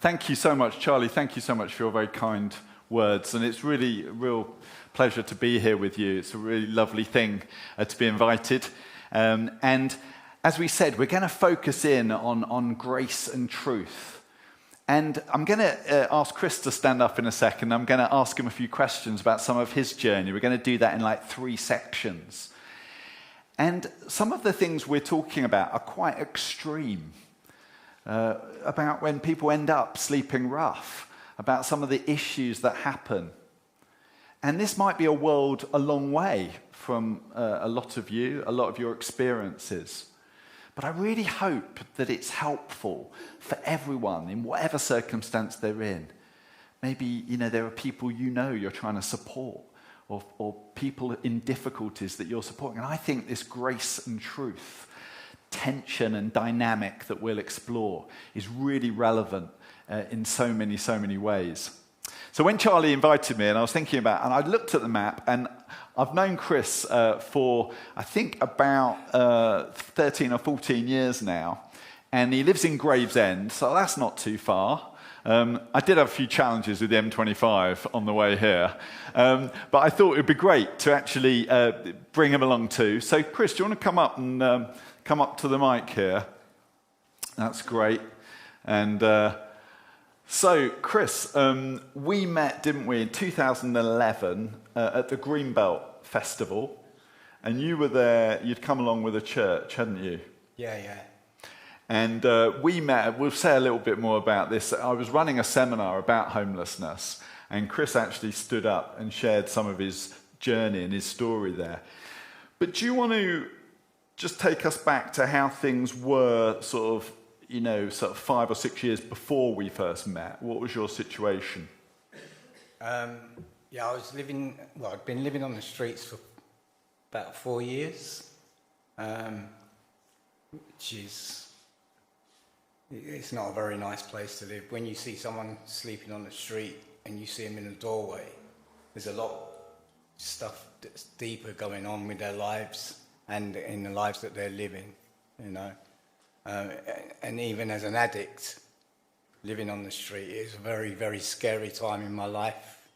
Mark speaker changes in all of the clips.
Speaker 1: Thank you so much, Charlie. Thank you so much for your very kind words. And it's really a real pleasure to be here with you. It's a really lovely thing to be invited. And as we said, we're going to focus in on grace and truth. And I'm going to ask Chris to stand up in a second. I'm going to ask him a few questions about some of his journey. We're going to do that in like 3 sections. And some of the things we're talking about are quite extreme. About when people end up sleeping rough, about some of the issues that happen. And this might be a world a long way from a lot of you, a lot of your experiences. But I really hope that it's helpful for everyone in whatever circumstance they're in. Maybe, there are people you're trying to support, or people in difficulties that you're supporting. And I think this grace and truth, tension and dynamic that we'll explore is really relevant in so many ways. So when Charlie invited me, and I was thinking about, and I looked at the map, and I've known Chris for, I think, about 13 or 14 years now, and he lives in Gravesend, so that's not too far. I did have a few challenges with the M25 on the way here, but I thought it would be great to actually bring him along too. So Chris, do you want to come up and come up to the mic here? That's great. And so, Chris, we met, didn't we, in 2011 at the Greenbelt Festival, and you were there. You'd come along with a church, hadn't you?
Speaker 2: Yeah.
Speaker 1: And we met. We'll say a little bit more about this. I was running a seminar about homelessness, and Chris actually stood up and shared some of his journey and his story there. But do you want to just take us back to how things were sort of 5 or 6 years before we first met? What was your situation?
Speaker 2: I was I'd been living on the streets for about 4 years, which is, it's not a very nice place to live. When you see someone sleeping on the street and you see them in the doorway, there's a lot of stuff that's deeper going on with their lives and in the lives that they're living, and even as an addict, living on the street is a very, very scary time in my life.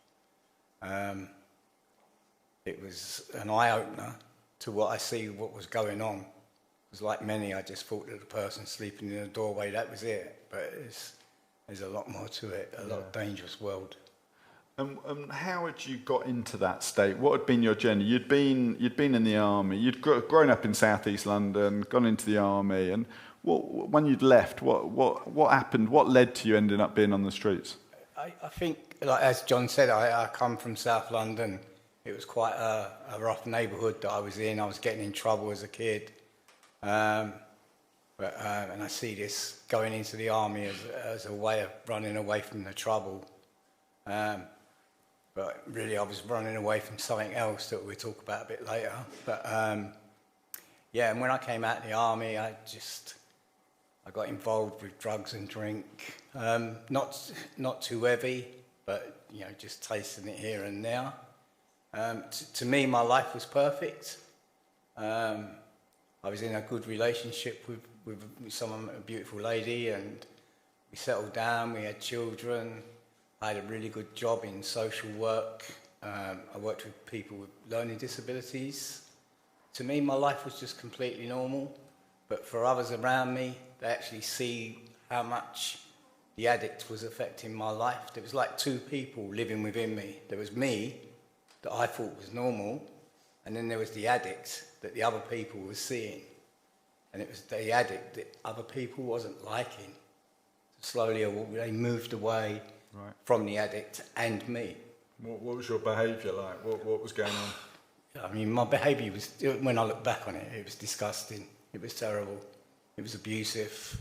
Speaker 2: It was an eye-opener to what was going on. Because like many, I just thought that the person sleeping in the doorway, that was it. But there's a lot more to it, a lot of dangerous world.
Speaker 1: And how had you got into that state? What had been your journey? You'd been in the army. You'd grown up in South East London, gone into the army, and when you'd left, what happened? What led to you ending up being on the streets? I
Speaker 2: think, like as John said, I come from South London. It was quite a rough neighbourhood that I was in. I was getting in trouble as a kid, and I see this going into the army as a way of running away from the trouble. But really, I was running away from something else that we'll talk about a bit later. But and when I came out of the army, I got involved with drugs and drink. Not too heavy, but just tasting it here and there. To me, my life was perfect. I was in a good relationship with a beautiful lady, and we settled down. We had children. I had a really good job in social work. I worked with people with learning disabilities. To me, my life was just completely normal. But for others around me, they actually see how much the addict was affecting my life. There was like 2 people living within me. There was me, that I thought was normal, and then there was the addict that the other people were seeing. And it was the addict that other people wasn't liking. Slowly, they moved away. Right. From the addict and me.
Speaker 1: What was your behaviour like? What was going on?
Speaker 2: I mean, my behaviour was, when I look back on it, it was disgusting. It was terrible. It was abusive.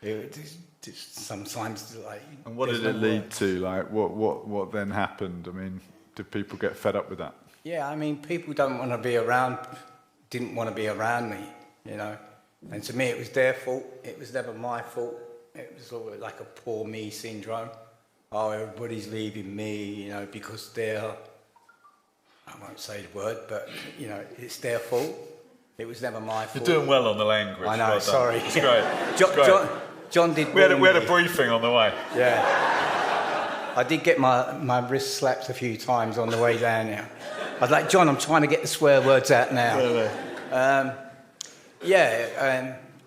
Speaker 2: It just sometimes like.
Speaker 1: And what did it lead to? Like, what then happened? I mean, did people get fed up with that?
Speaker 2: Yeah, I mean, people didn't want to be around me, And to me, it was their fault. It was never my fault. It was always like a poor me syndrome. Oh, everybody's leaving me, because they're, I won't say the word, but, it's their fault. It was never my fault.
Speaker 1: You're doing well on the language.
Speaker 2: I know,
Speaker 1: Well done.
Speaker 2: sorry.
Speaker 1: It's great.
Speaker 2: John did.
Speaker 1: We had a briefing on the way.
Speaker 2: Yeah. I did get my wrist slapped a few times on the way down here. I was like, John, I'm trying to get the swear words out now.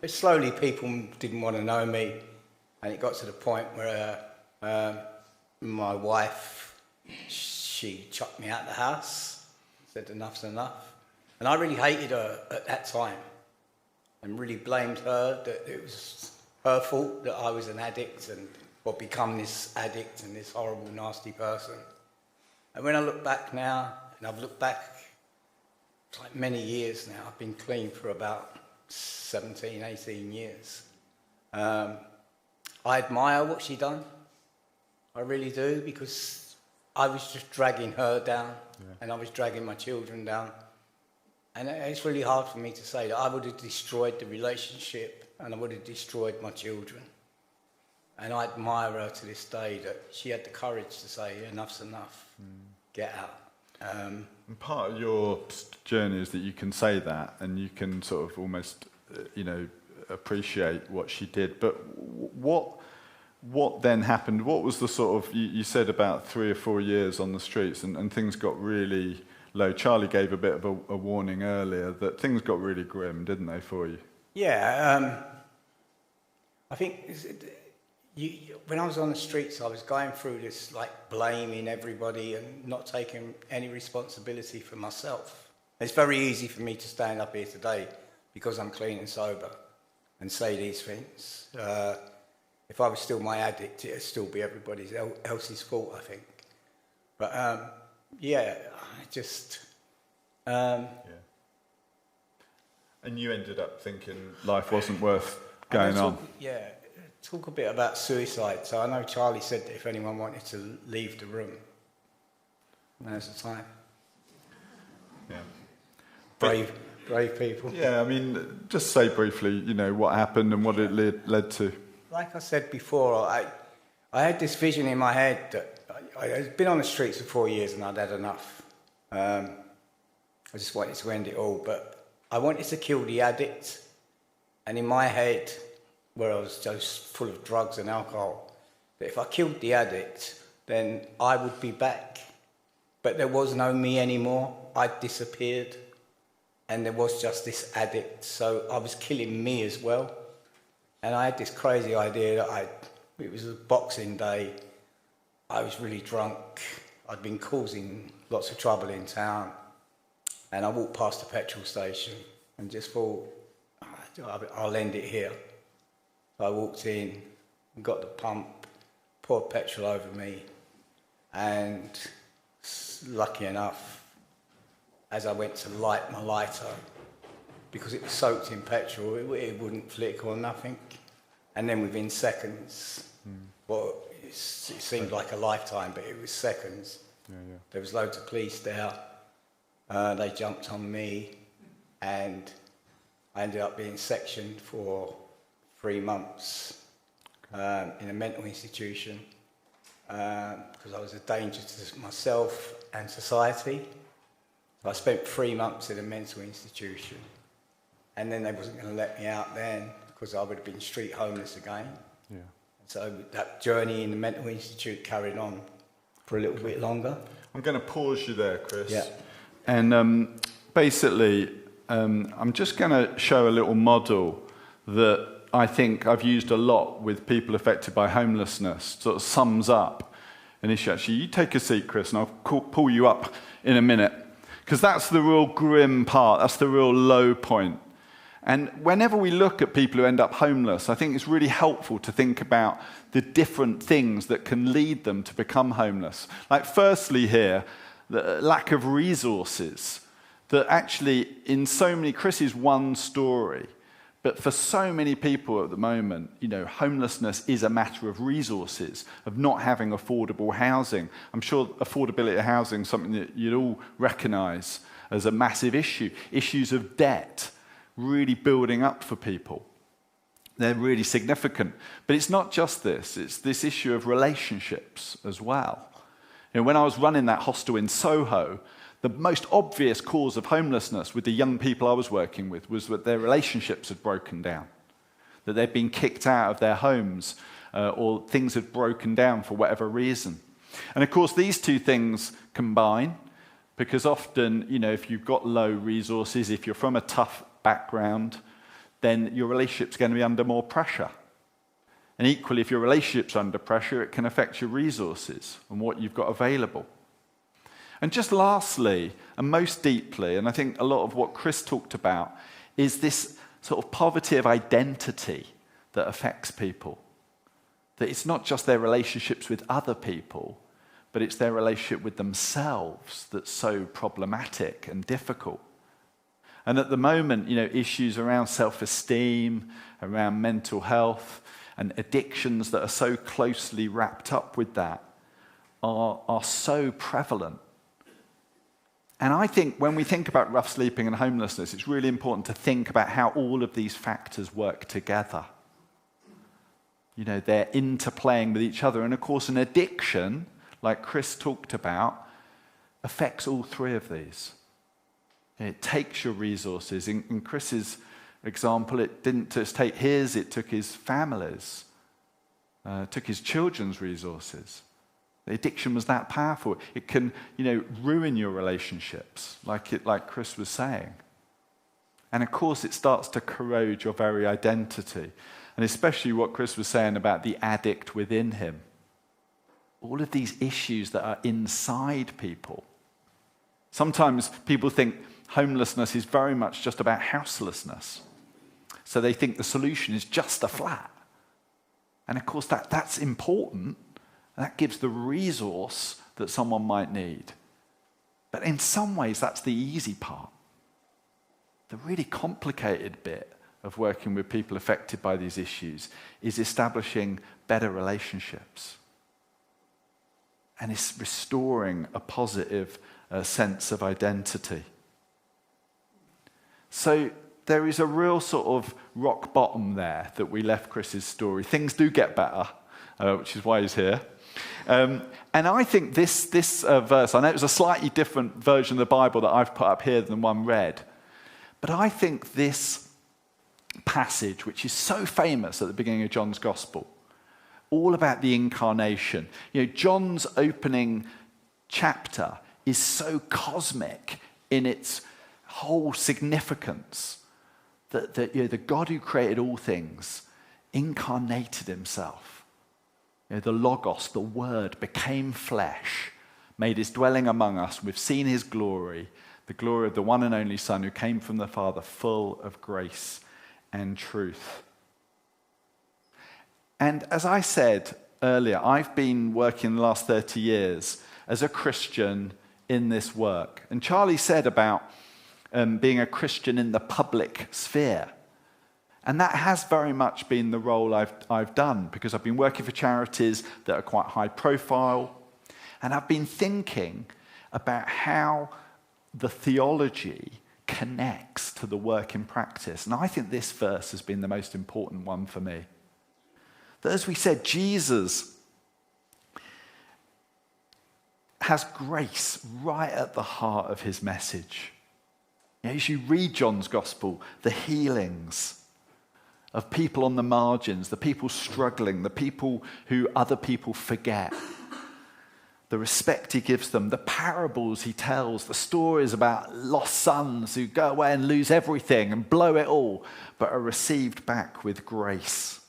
Speaker 2: Slowly people didn't want to know me, and it got to the point where my wife, she chucked me out of the house, said enough's enough. And I really hated her at that time and really blamed her that it was her fault that I was an addict and or become this addict and this horrible, nasty person. And when I look back now, and I've looked back like many years now, I've been clean for about 17, 18 years. I admire what she done. I really do, because I was just dragging her down and I was dragging my children down. And it's really hard for me to say that I would have destroyed the relationship and I would have destroyed my children. And I admire her to this day that she had the courage to say, enough's enough, get out.
Speaker 1: And part of your journey is that you can say that and you can sort of almost, appreciate what she did. But what then happened? What was the sort of, you said about 3 or 4 years on the streets and things got really low. Charlie gave a bit of a warning earlier that things got really grim, didn't they, for you?
Speaker 2: Yeah, I think when I was on the streets, I was going through this, like, blaming everybody and not taking any responsibility for myself. It's very easy for me to stand up here today because I'm clean and sober and say these things. If I was still my addict, it'd still be everybody else's fault, I think. But,
Speaker 1: And you ended up thinking life wasn't worth going on.
Speaker 2: Talk a bit about suicide. So I know Charlie said that if anyone wanted to leave the room, now's the time.
Speaker 1: Yeah.
Speaker 2: Brave people.
Speaker 1: Yeah, I mean, just say briefly, what happened and what it led to.
Speaker 2: Like I said before, I had this vision in my head that I'd been on the streets for 4 years and I'd had enough. I just wanted to end it all, but I wanted to kill the addict. And in my head, where I was just full of drugs and alcohol, that if I killed the addict, then I would be back. But there was no me anymore. I'd disappeared. And there was just this addict. So I was killing me as well. And I had this crazy idea that it was a Boxing Day. I was really drunk. I'd been causing lots of trouble in town. And I walked past the petrol station and just thought, I'll end it here. So I walked in, got the pump, poured petrol over me, and lucky enough, as I went to light my lighter, because it was soaked in petrol, it wouldn't flick or nothing. And then within seconds, it seemed like a lifetime, but it was seconds. There was loads of police there. They jumped on me, and I ended up being sectioned for 3 months in a mental institution because I was a danger to myself and society. So I spent 3 months in a mental institution, and then they wasn't going to let me out then because I would have been street homeless again. So that journey in the mental institute carried on for a little bit longer.
Speaker 1: I'm going to pause you there, Chris.
Speaker 2: Yeah.
Speaker 1: And basically, I'm just going to show a little model that I think I've used a lot with people affected by homelessness, sort of sums up an issue. Actually, you take a seat, Chris, and I'll pull you up in a minute, because that's the real grim part, that's the real low point. And whenever we look at people who end up homeless, I think it's really helpful to think about the different things that can lead them to become homeless. Like, firstly here, the lack of resources, that actually in so many, Chris is one story, but for so many people at the moment, homelessness is a matter of resources, of not having affordable housing. I'm sure affordability of housing is something that you'd all recognise as a massive issue. Issues of debt really building up for people. They're really significant. But it's not just this, it's this issue of relationships as well. When I was running that hostel in Soho, The most obvious cause of homelessness with the young people I was working with was that their relationships had broken down, that they'd been kicked out of their homes, or things had broken down for whatever reason. And of course, these two things combine, because often, if you've got low resources, if you're from a tough background, then your relationship's going to be under more pressure. And equally, if your relationship's under pressure, it can affect your resources and what you've got available. And just lastly, and most deeply, and I think a lot of what Chris talked about, is this sort of poverty of identity that affects people. That it's not just their relationships with other people, but it's their relationship with themselves that's so problematic and difficult. And at the moment, issues around self-esteem, around mental health, and addictions that are so closely wrapped up with that are so prevalent. And I think when we think about rough sleeping and homelessness, it's really important to think about how all of these factors work together. They're interplaying with each other. And of course, an addiction, like Chris talked about, affects all three of these. It takes your resources. In Chris's example, it didn't just take his, it took his family's, took his children's resources. The addiction was that powerful. It can, ruin your relationships, like Chris was saying. And of course, it starts to corrode your very identity. And especially what Chris was saying about the addict within him. All of these issues that are inside people. Sometimes people think homelessness is very much just about houselessness. So they think the solution is just a flat. And of course, that's important. That gives the resource that someone might need. But in some ways, that's the easy part. The really complicated bit of working with people affected by these issues is establishing better relationships. And it's restoring a positive sense of identity. So there is a real sort of rock bottom there that we left Chris's story. Things do get better, which is why he's here. And I think this verse, I know it was a slightly different version of the Bible that I've put up here than one read, but I think this passage, which is so famous at the beginning of John's Gospel, all about the incarnation. John's opening chapter is so cosmic in its whole significance that the God who created all things incarnated himself. The Logos, the Word, became flesh, made his dwelling among us. We've seen his glory, the glory of the one and only Son who came from the Father, full of grace and truth. And as I said earlier, I've been working the last 30 years as a Christian in this work. And Charlie said about being a Christian in the public sphere. And that has very much been the role I've done, because I've been working for charities that are quite high profile. And I've been thinking about how the theology connects to the work in practice. And I think this verse has been the most important one for me. That, as we said, Jesus has grace right at the heart of his message. As you read John's Gospel, the healings of people on the margins, the people struggling, the people who other people forget, the respect he gives them, the parables he tells, the stories about lost sons who go away and lose everything and blow it all, but are received back with grace.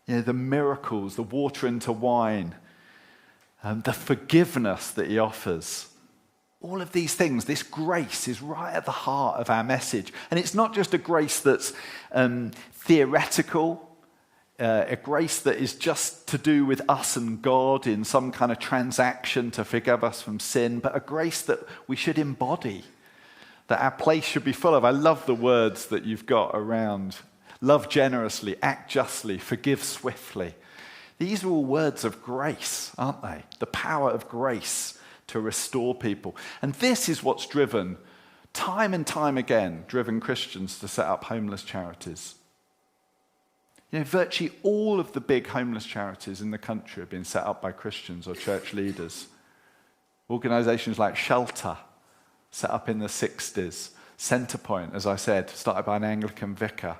Speaker 1: The miracles, the water into wine, the forgiveness that he offers. All of these things, this grace is right at the heart of our message. And it's not just a grace that's theoretical, a grace that is just to do with us and God in some kind of transaction to forgive us from sin, but a grace that we should embody, that our place should be full of. I love the words that you've got around love generously, act justly, forgive swiftly. These are all words of grace, aren't they? The power of grace to restore people. And this is what's driven, time and time again, Christians to set up homeless charities. Virtually all of the big homeless charities in the country have been set up by Christians or church leaders. Organisations like Shelter, set up in the 60s. Centrepoint, as I said, started by an Anglican vicar.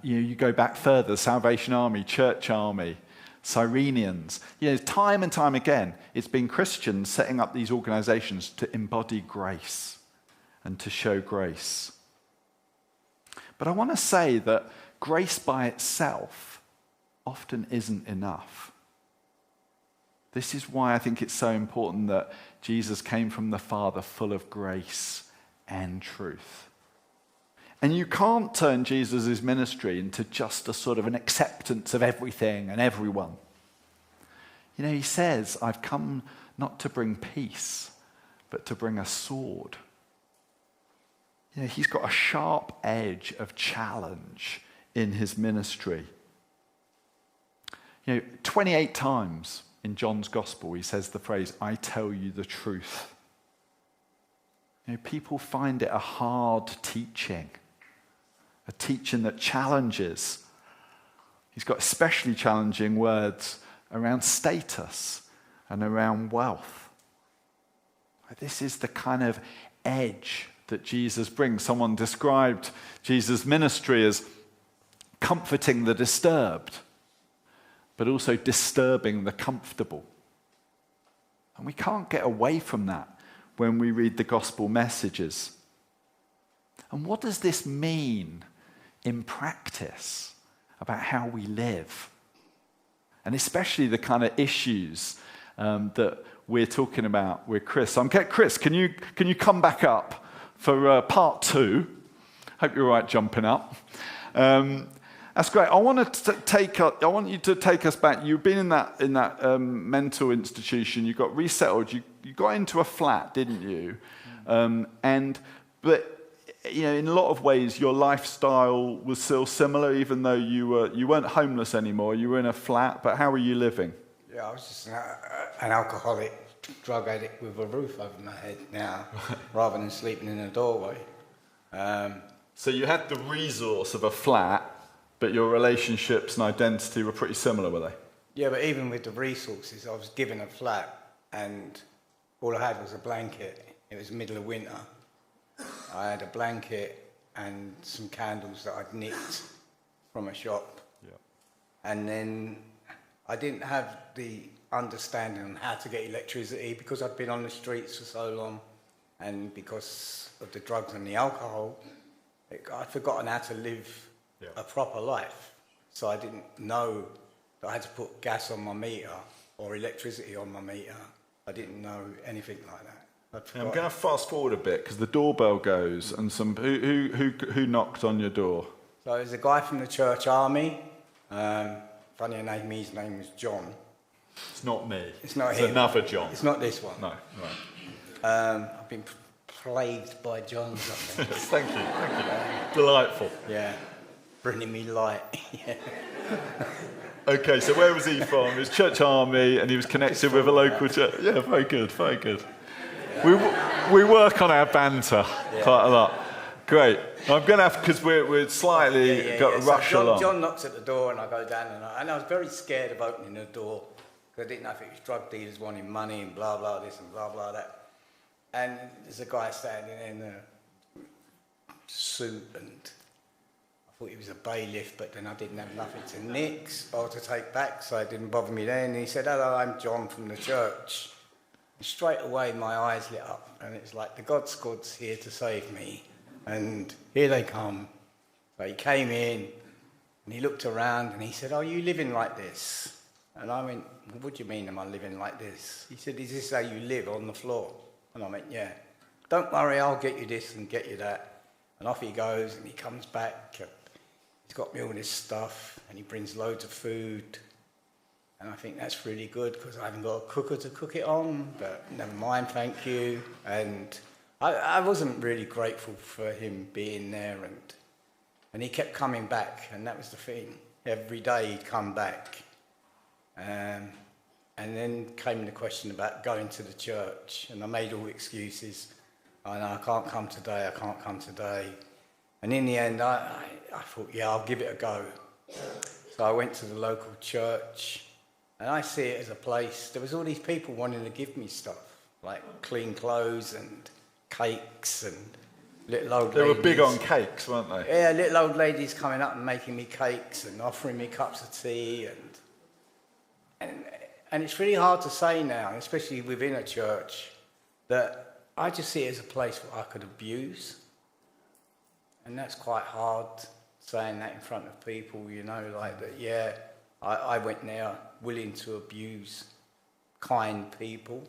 Speaker 1: You go back further, Salvation Army, Church Army, Cyrenians. Time and time again, it's been Christians setting up these organisations to embody grace and to show grace. But I want to say that grace by itself often isn't enough. This is why I think it's so important that Jesus came from the Father full of grace and truth. And you can't turn Jesus' ministry into just a sort of an acceptance of everything and everyone. He says, I've come not to bring peace, but to bring a sword. He's got a sharp edge of challenge in his ministry. 28 times in John's Gospel, he says the phrase, I tell you the truth. People find it a hard teaching, a teaching that challenges. He's got especially challenging words around status and around wealth. This is the kind of edge that Jesus brings. Someone described Jesus' ministry as comforting the disturbed, but also disturbing the comfortable. And we can't get away from that when we read the gospel messages. And what does this mean in practice about how we live? And especially the kind of issues that we're talking about with Chris. Chris, can you come back up for part 2? Hope you're all right jumping up. That's great. I want you to take us back. You've been in that mental institution. You got resettled. You got into a flat, didn't you? But in a lot of ways, your lifestyle was still similar, even though you weren't homeless anymore. You were in a flat. But how were you living?
Speaker 2: Yeah, I was just an alcoholic, drug addict with a roof over my head now, rather than sleeping in a doorway.
Speaker 1: So you had the resource of a flat, but your relationships and identity were pretty similar, were they?
Speaker 2: Yeah, but even with the resources, I was given a flat, and all I had was a blanket. It was the middle of winter. I had a blanket and some candles that I'd nicked from a shop. Yeah. And then I didn't have the understanding on how to get electricity because I'd been on the streets for so long, and because of the drugs and the alcohol, I'd forgotten how to live a proper life. So I didn't know that I had to put gas on my meter or electricity on my meter. I didn't know anything like that.
Speaker 1: I'm going to fast forward a bit because the doorbell goes, and who knocked on your door?
Speaker 2: So there's a guy from the Church Army. Funny enough, his name was John.
Speaker 1: It's not me.
Speaker 2: It's not him.
Speaker 1: It's another John.
Speaker 2: It's not this one.
Speaker 1: No, right.
Speaker 2: I've been plagued by Johns.
Speaker 1: Thank you. Delightful.
Speaker 2: Yeah, bringing me light. Yeah.
Speaker 1: Okay, so where was he from? He was Church Army, and he was connected with a local church. Yeah, very good, very good. We work on our banter quite a lot. Great. I'm going to have, because we're slightly got to rush along.
Speaker 2: John knocks at the door, and I go down, and I was very scared of opening the door because I didn't know if it was drug dealers wanting money and blah blah this and blah blah that. And there's a guy standing in a suit, and I thought he was a bailiff, but then I didn't have nothing to nick or to take back, so it didn't bother me then. And he said, "Hello, I'm John from the church." And straight away, my eyes lit up, and it's like the God Squad's here to save me. And here they come. So he came in, and he looked around, and he said, "Are you living like this?" And I went, "What do you mean, am I living like this?" He said, "Is this how you live, on the floor?" And I went, "Yeah." "Don't worry, I'll get you this and get you that." And off he goes, and he comes back. He's got me all this stuff, and he brings loads of food. And I think that's really good, because I haven't got a cooker to cook it on, but never mind, thank you. And I wasn't really grateful for him being there, and he kept coming back, and that was the thing. Every day he'd come back. And then came the question about going to the church, and I made all excuses. I know I can't come today. And in the end, I thought, yeah, I'll give it a go. So I went to the local church, And I see it as a place, there was all these people wanting to give me stuff, like clean clothes and cakes and little old ladies.
Speaker 1: They were big on cakes, weren't they?
Speaker 2: Yeah, little old ladies coming up and making me cakes and offering me cups of tea. And it's really hard to say now, especially within a church, that I just see it as a place where I could abuse. And that's quite hard saying that in front of people, like that, yeah, I went there willing to abuse kind people.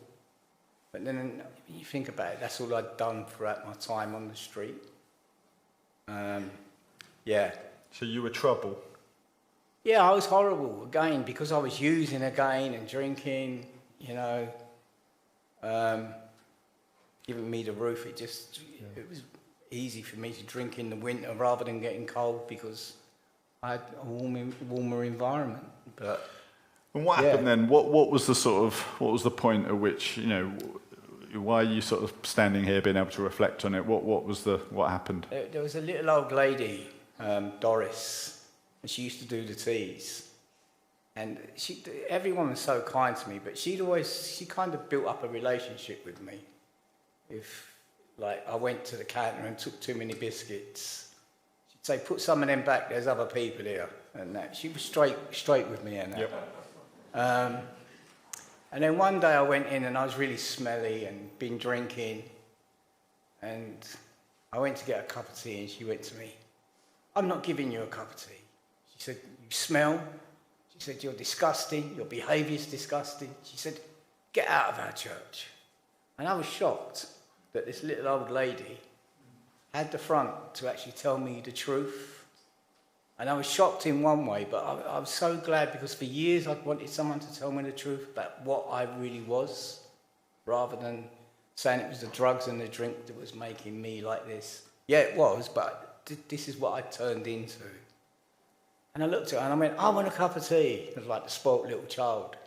Speaker 2: But then you think about it, that's all I'd done throughout my time on the street. Yeah.
Speaker 1: So you were trouble?
Speaker 2: Yeah, I was horrible, again, because I was using again and drinking, giving me the roof. It was easy for me to drink in the winter rather than getting cold because I had a warmer environment. But
Speaker 1: and what happened then? What was the point at which, why are you sort of standing here being able to reflect on it? What happened?
Speaker 2: There was a little old lady, Doris, and she used to do the teas. And everyone was so kind to me, but she kind of built up a relationship with me. If, like, I went to the counter and took too many biscuits, she'd say, put some of them back, there's other people here. And that. She was straight with me and that. Yep. And then one day I went in and I was really smelly and been drinking. And I went to get a cup of tea and she went to me, I'm not giving you a cup of tea. She said, you smell. She said, you're disgusting. Your behaviour's disgusting. She said, get out of our church. And I was shocked that this little old lady had the front to actually tell me the truth. And I was shocked in one way, but I was so glad because for years I'd wanted someone to tell me the truth about what I really was, rather than saying it was the drugs and the drink that was making me like this. Yeah, it was, but this is what I turned into. And I looked at her and I went, I want a cup of tea. It was like the spoilt little child.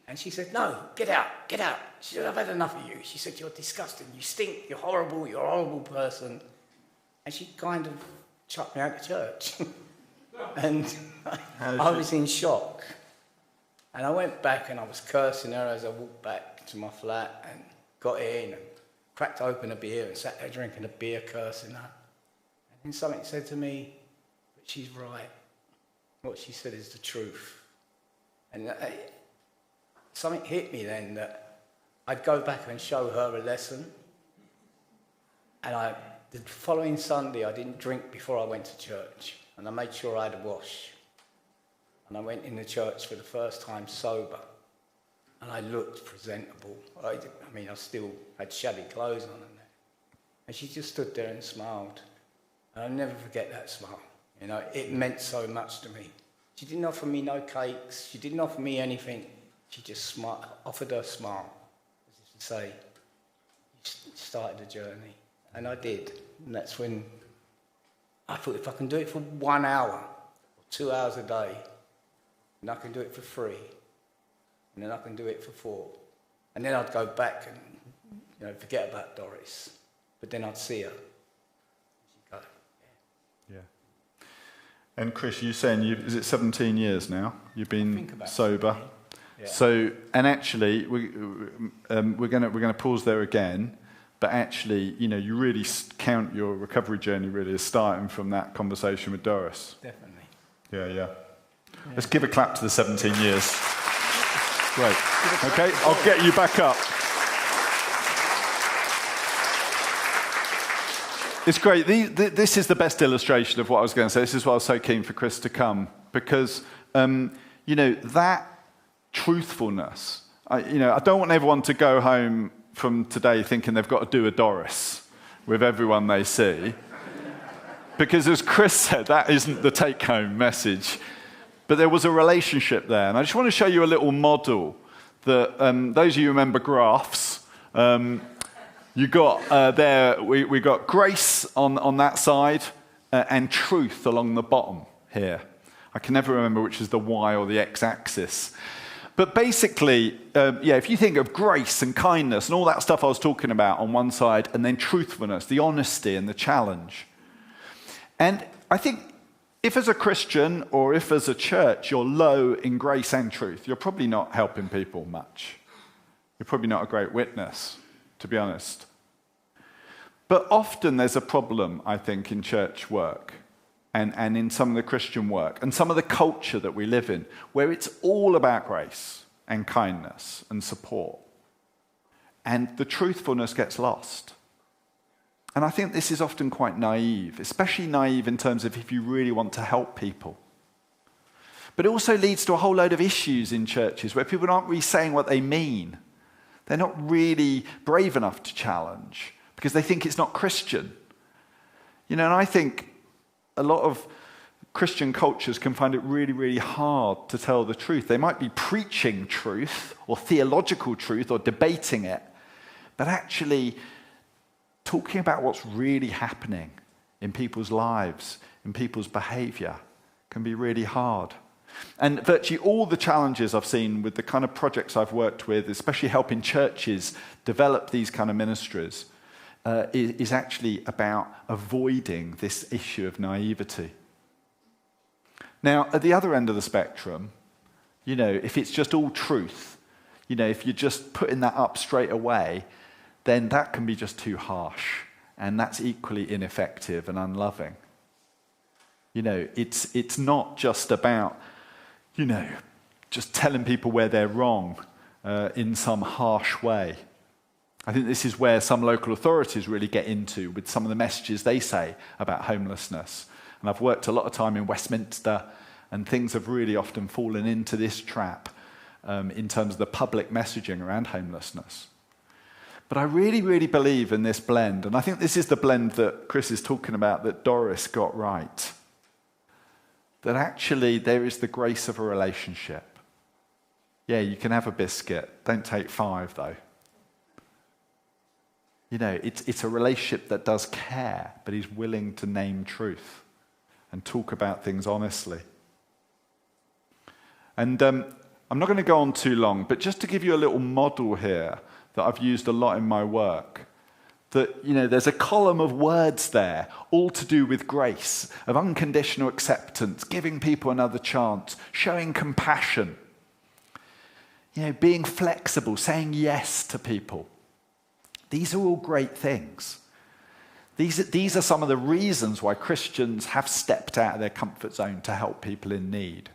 Speaker 2: And she said, no, get out. She said, I've had enough of you. She said, you're disgusting, you stink, you're horrible, you're a horrible person. And she kind of chucked me out of church. And I was in shock. And I went back and I was cursing her as I walked back to my flat and got in and cracked open a beer and sat there drinking a beer, cursing her. And then something said to me, but she's right. What she said is the truth. And something hit me then that I'd go back and show her a lesson. And the following Sunday, I didn't drink before I went to church. And I made sure I had a wash. And I went in the church for the first time sober. And I looked presentable. I still had shabby clothes on and that. And she just stood there and smiled. And I'll never forget that smile. It meant so much to me. She didn't offer me no cakes. She didn't offer me anything. She just offered her smile. As if to say, you started the journey. And I did. And that's when I thought, if I can do it for 1 hour or 2 hours a day, and I can do it for free, and then I can do it for 4. And then I'd go back and forget about Doris. But then I'd see her. She'd go,
Speaker 1: yeah. And Chris, you're saying, is it 17 years now? You've been sober. Yeah. So, and actually, we're going to pause there again. But actually, you really count your recovery journey really as starting from that conversation with Doris.
Speaker 2: Definitely.
Speaker 1: Yeah. Let's give a clap to the 17 years. Great. Okay, I'll get you back up. It's great. This is the best illustration of what I was going to say. This is why I was so keen for Chris to come. Because, that truthfulness, I don't want everyone to go home from today thinking they've got to do a Doris with everyone they see. Because as Chris said, that isn't the take-home message. But there was a relationship there. And I just want to show you a little model that, those of you who remember graphs, you got there, we got grace on that side and truth along the bottom here. I can never remember which is the Y or the X-axis. But basically, if you think of grace and kindness and all that stuff I was talking about on one side, and then truthfulness, the honesty and the challenge. And I think If as a Christian or if as a church you're low in grace and truth, you're probably not helping people much. You're probably not a great witness, to be honest. But often there's a problem, I think, in church work and in some of the Christian work and some of the culture that we live in, where it's all about grace and kindness and support. And the truthfulness gets lost. And I think this is often quite naive, especially naive in terms of if you really want to help people. But it also leads to a whole load of issues in churches where people aren't really saying what they mean. They're not really brave enough to challenge because they think it's not Christian. And I think a lot of Christian cultures can find it really, really hard to tell the truth. They might be preaching truth or theological truth or debating it, but actually talking about what's really happening in people's lives, in people's behavior, can be really hard. And virtually all the challenges I've seen with the kind of projects I've worked with, especially helping churches develop these kind of ministries, is actually about avoiding this issue of naivety. Now, at the other end of the spectrum, if it's just all truth, if you're just putting that up straight away, then that can be just too harsh, and that's equally ineffective and unloving. It's not just about, just telling people where they're wrong in some harsh way. I think this is where some local authorities really get into with some of the messages they say about homelessness. And I've worked a lot of time in Westminster, and things have really often fallen into this trap in terms of the public messaging around homelessness. But I really, really believe in this blend, and I think this is the blend that Chris is talking about that Doris got right. That actually there is the grace of a relationship. Yeah, you can have a biscuit. Don't take 5, though. It's a relationship that does care, but is willing to name truth and talk about things honestly. And I'm not going to go on too long, but just to give you a little model here that I've used a lot in my work, that, there's a column of words there, all to do with grace, of unconditional acceptance, giving people another chance, showing compassion, being flexible, saying yes to people. These are all great things. These are some of the reasons why Christians have stepped out of their comfort zone to help people in need.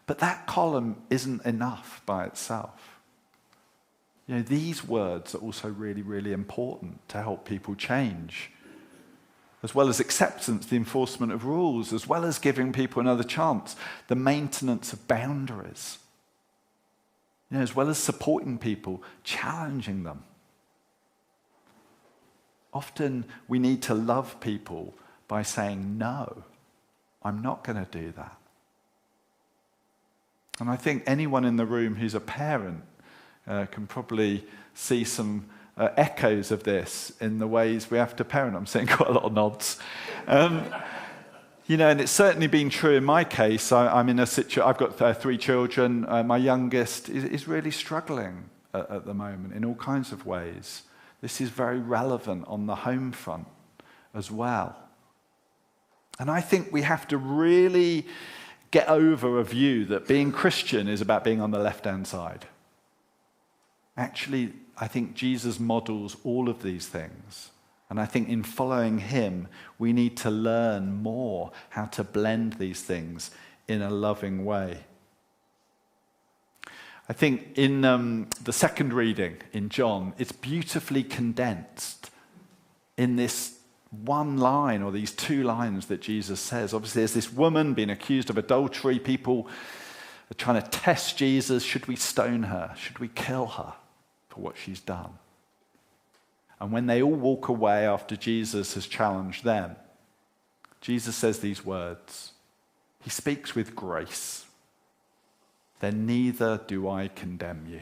Speaker 1: But that column isn't enough by itself. These words are also really, really important to help people change. As well as acceptance, the enforcement of rules, as well as giving people another chance, the maintenance of boundaries. As well as supporting people, challenging them. Often we need to love people by saying, no, I'm not going to do that. And I think anyone in the room who's a parent can probably see some echoes of this in the ways we have to parent. I'm seeing quite a lot of nods. And it's certainly been true in my case. I'm in a situation, I've got 3 children. My youngest is really struggling at the moment in all kinds of ways. This is very relevant on the home front as well. And I think we have to really get over a view that being Christian is about being on the left-hand side. Actually, I think Jesus models all of these things. And I think in following him, we need to learn more how to blend these things in a loving way. I think in the second reading in John, it's beautifully condensed in this one line or these 2 lines that Jesus says. Obviously, there's this woman being accused of adultery. People are trying to test Jesus. Should we stone her? Should we kill her for what she's done? And when they all walk away after Jesus has challenged them, Jesus says these words. He speaks with grace. Then neither do I condemn you.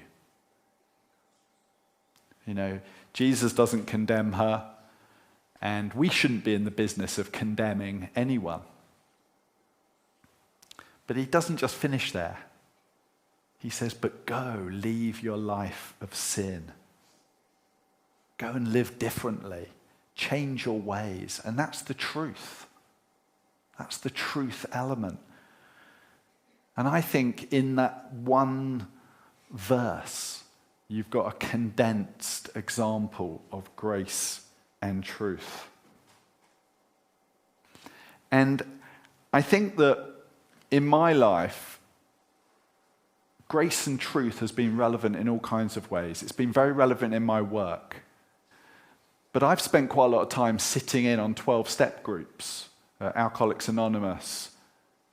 Speaker 1: Jesus doesn't condemn her, and we shouldn't be in the business of condemning anyone. But he doesn't just finish there. He says, but go, leave your life of sin. Go and live differently. Change your ways. And that's the truth. That's the truth element. And I think in that one verse, you've got a condensed example of grace and truth. And I think that in my life, grace and truth has been relevant in all kinds of ways. It's been very relevant in my work. But I've spent quite a lot of time sitting in on 12-step groups, Alcoholics Anonymous,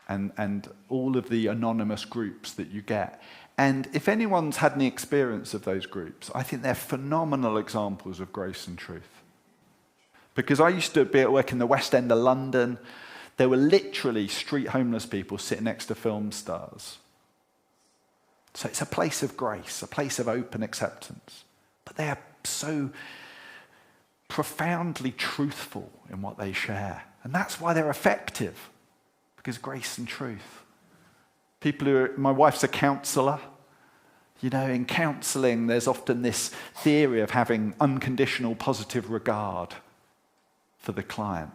Speaker 1: and all of the anonymous groups that you get. And if anyone's had any experience of those groups, I think they're phenomenal examples of grace and truth. Because I used to be at work in the West End of London. There were literally street homeless people sitting next to film stars. So it's a place of grace, a place of open acceptance. But they are so profoundly truthful in what they share. And that's why they're effective, because grace and truth. My wife's a counsellor. You know, in counselling, there's often this theory of having unconditional positive regard for the client.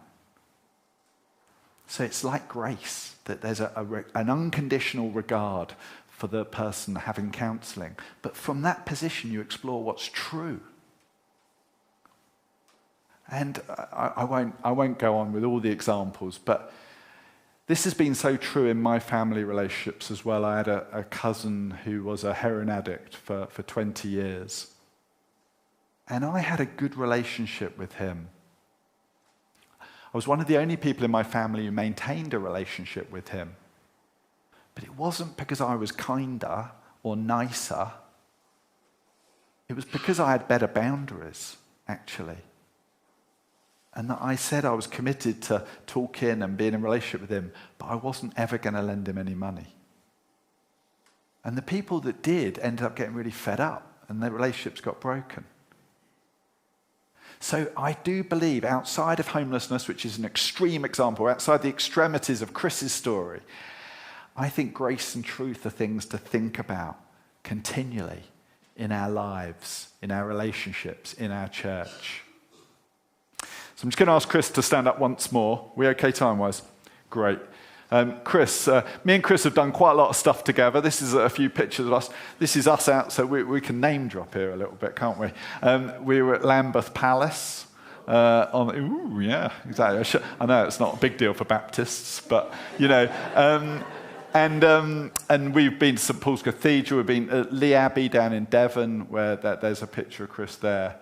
Speaker 1: So it's like grace, that there's an unconditional regard for the person having counselling. But from that position, you explore what's true. And I won't go on with all the examples, but this has been so true in my family relationships as well. I had a cousin who was a heroin addict for 20 years. And I had a good relationship with him. I was one of the only people in my family who maintained a relationship with him. But it wasn't because I was kinder or nicer. It was because I had better boundaries, actually. And that I said I was committed to talking and being in a relationship with him, but I wasn't ever going to lend him any money. And the people that did ended up getting really fed up, and their relationships got broken. So I do believe outside of homelessness, which is an extreme example, outside the extremities of Chris's story, I think grace and truth are things to think about continually in our lives, in our relationships, in our church. So I'm just going to ask Chris to stand up once more. We okay time-wise? Great. Chris, me and Chris have done quite a lot of stuff together. This is a few pictures of us. This is us out, so we can name drop here a little bit, can't we? We were at Lambeth Palace. Yeah, exactly. I know it's not a big deal for Baptists, but, you know. And we've been to St Paul's Cathedral. We've been at Lee Abbey down in Devon, where there's a picture of Chris there.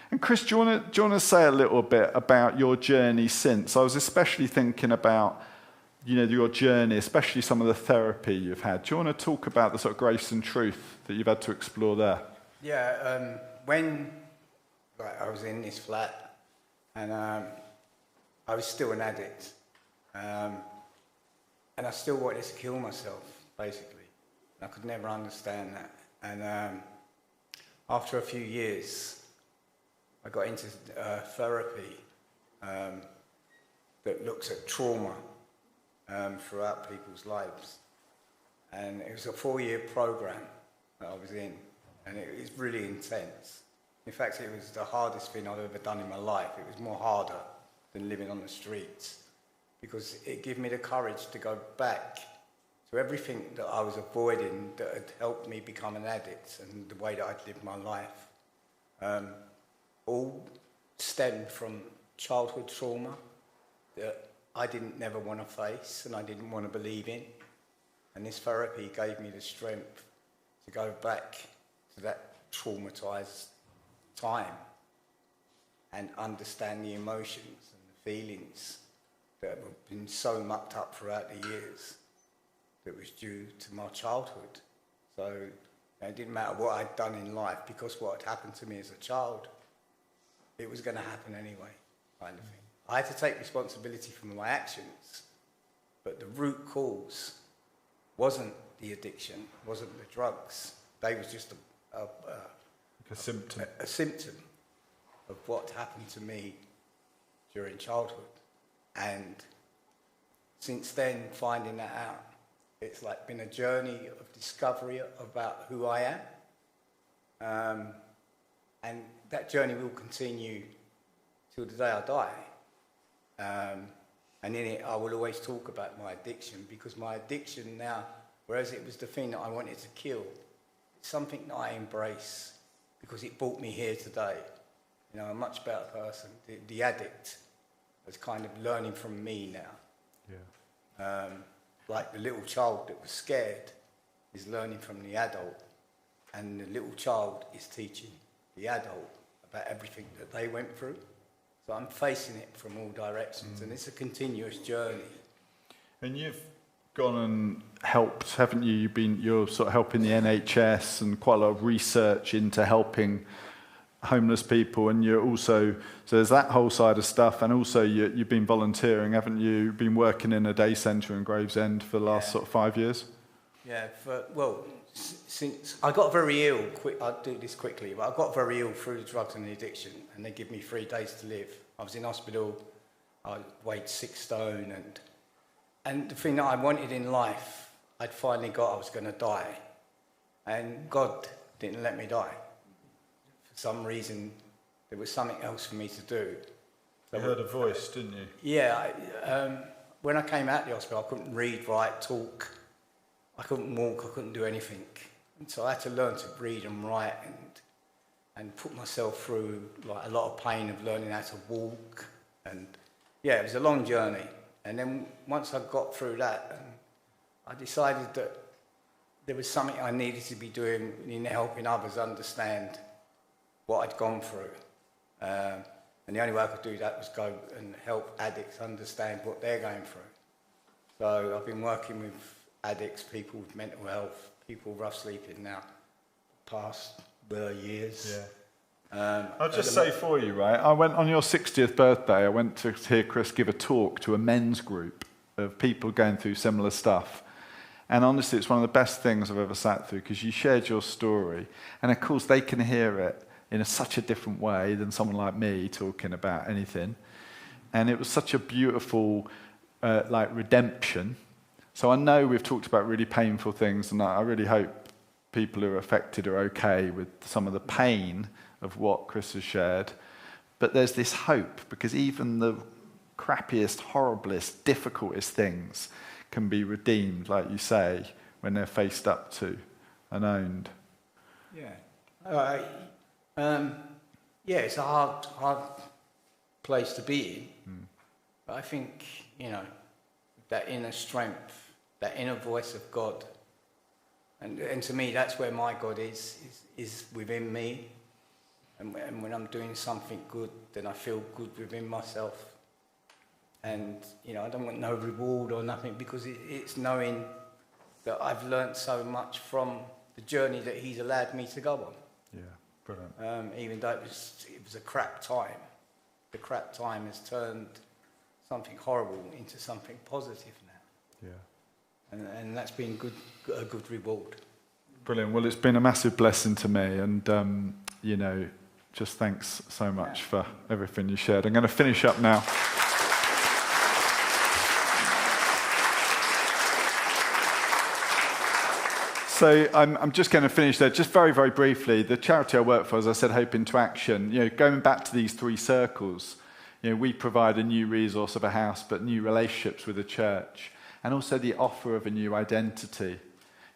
Speaker 1: And Chris, do you want to say a little bit about your journey since? I was especially thinking about, you know, your journey, especially some of the therapy you've had. Do you want to talk about the sort of grace and truth that you've had to explore there?
Speaker 2: Yeah, when I was in this flat, and I was still an addict, and I still wanted to kill myself, basically. I could never understand that. And after a few years, I got into therapy that looks at trauma throughout people's lives. And it was a 4-year program that I was in, and it was really intense. In fact, it was the hardest thing I've ever done in my life. It was more harder than living on the streets, because it gave me the courage to go back to everything that I was avoiding that had helped me become an addict and the way that I'd lived my life. All stemmed from childhood trauma that I didn't never want to face and I didn't want to believe in. And this therapy gave me the strength to go back to that traumatized time and understand the emotions and the feelings that have been so mucked up throughout the years that was due to my childhood. So it didn't matter what I'd done in life, because what had happened to me as a child, it was going to happen anyway, kind of thing. I had to take responsibility for my actions, but the root cause wasn't the addiction, wasn't the drugs. They was just a symptom. A symptom of what happened to me during childhood. And since then, finding that out, it's like been a journey of discovery about who I am. And that journey will continue till the day I die. And in it, I will always talk about my addiction, because my addiction now, whereas it was the thing that I wanted to kill, it's something that I embrace because it brought me here today. You know, a much better person. The addict was kind of learning from me now.
Speaker 1: Yeah.
Speaker 2: Like the little child that was scared is learning from the adult, and the little child is teaching the adult about everything that they went through. So I'm facing it from all directions, and it's a continuous journey.
Speaker 1: And you've gone and helped, haven't you? You're sort of helping the NHS and quite a lot of research into helping homeless people, and you're also, so there's that whole side of stuff, and also you've been volunteering, haven't you? Been working in a day centre in Gravesend for the last sort of 5 years?
Speaker 2: Yeah, since I got very ill, I'll do this quickly, but I got very ill through the drugs and the addiction, and they give me 3 days to live. I was in hospital, I weighed 6 stone, and the thing that I wanted in life, I'd finally got. I was going to die, and God didn't let me die. For some reason, there was something else for me to do.
Speaker 1: You heard a voice, didn't you?
Speaker 2: Yeah, when I came out of the hospital, I couldn't read, write, talk. I couldn't walk, I couldn't do anything. And so I had to learn to read and write and put myself through like a lot of pain of learning how to walk. And yeah, it was a long journey. And then once I got through that, I decided that there was something I needed to be doing in helping others understand what I'd gone through. And the only way I could do that was go and help addicts understand what they're going through. So I've been working with addicts, people with mental health, people rough sleeping now, past years.
Speaker 1: Yeah. I'll just say for you, right, I went on your 60th birthday, I went to hear Chris give a talk to a men's group of people going through similar stuff. And honestly, it's one of the best things I've ever sat through, because you shared your story. And of course, they can hear it in such a different way than someone like me talking about anything. And it was such a beautiful, redemption. So I know we've talked about really painful things, and I really hope people who are affected are okay with some of the pain of what Chris has shared. But there's this hope, because even the crappiest, horriblest, difficultest things can be redeemed, like you say, when they're faced up to and owned.
Speaker 2: Yeah. It's a hard place to be in. But I think, that inner strength, that inner voice of God, and to me, that's where my God is within me. And when I'm doing something good, then I feel good within myself. And, I don't want no reward or nothing, because it's knowing that I've learnt so much from the journey that He's allowed me to go on.
Speaker 1: Yeah, brilliant.
Speaker 2: Even though it was a crap time, the crap time has turned something horrible into something positive now.
Speaker 1: Yeah.
Speaker 2: And that's been a good reward.
Speaker 1: Brilliant. Well, it's been a massive blessing to me, and, just thanks so much for everything you shared. I'm going to finish up now. So I'm just going to finish there, just very, very briefly. The charity I work for, as I said, Hope into Action, going back to these 3 circles, we provide a new resource of a house, but new relationships with the church, and also the offer of a new identity.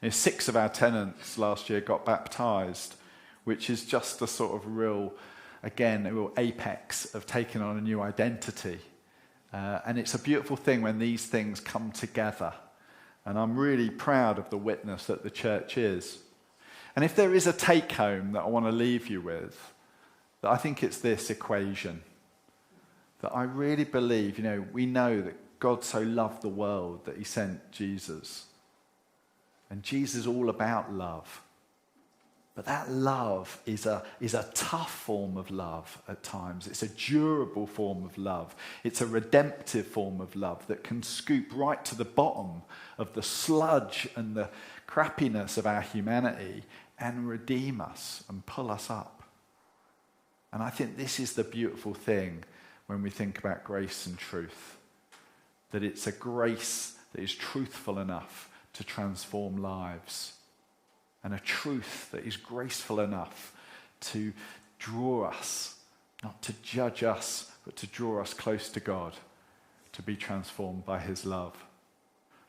Speaker 1: 6 of our tenants last year got baptised, which is just a sort of real apex of taking on a new identity. And it's a beautiful thing when these things come together. And I'm really proud of the witness that the church is. And if there is a take-home that I want to leave you with, that I think it's this equation. That I really believe, we know that God so loved the world that He sent Jesus. And Jesus is all about love. But that love is a tough form of love at times. It's a durable form of love. It's a redemptive form of love that can scoop right to the bottom of the sludge and the crappiness of our humanity and redeem us and pull us up. And I think this is the beautiful thing when we think about grace and truth. That it's a grace that is truthful enough to transform lives. And a truth that is graceful enough to draw us, not to judge us, but to draw us close to God. to be transformed by his love.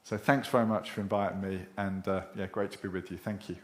Speaker 1: So thanks very much for inviting me, and great to be with you. Thank you.